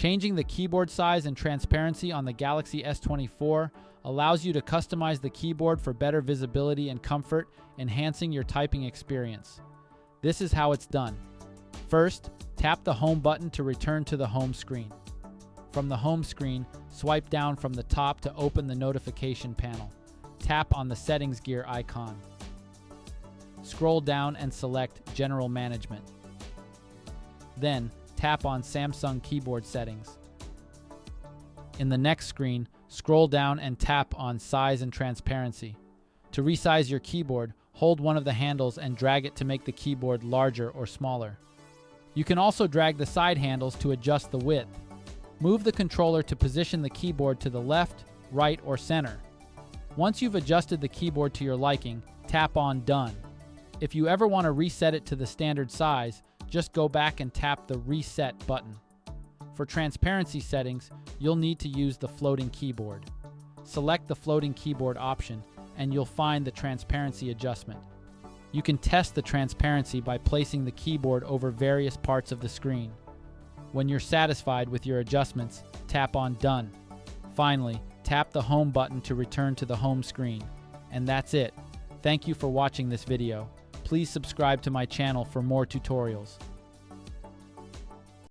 Changing the keyboard size and transparency on the Galaxy S24 allows you to customize the keyboard for better visibility and comfort, enhancing your typing experience. This is how it's done. First, tap the Home button to return to the home screen. From the home screen, swipe down from the top to open the notification panel. Tap on the Settings gear icon. Scroll down and select General Management. Then, tap on Samsung Keyboard Settings. In the next screen, scroll down and tap on Size and Transparency. To resize your keyboard, hold one of the handles and drag it to make the keyboard larger or smaller. You can also drag the side handles to adjust the width. Move the controller to position the keyboard to the left, right, or center. Once you've adjusted the keyboard to your liking, tap on Done. If you ever want to reset it to the standard size, just go back and tap the Reset button. For transparency settings, you'll need to use the floating keyboard. Select the floating keyboard option, and you'll find the transparency adjustment. You can test the transparency by placing the keyboard over various parts of the screen. When you're satisfied with your adjustments, tap on Done. Finally, tap the Home button to return to the home screen. And that's it. Thank you for watching this video. Please subscribe to my channel for more tutorials.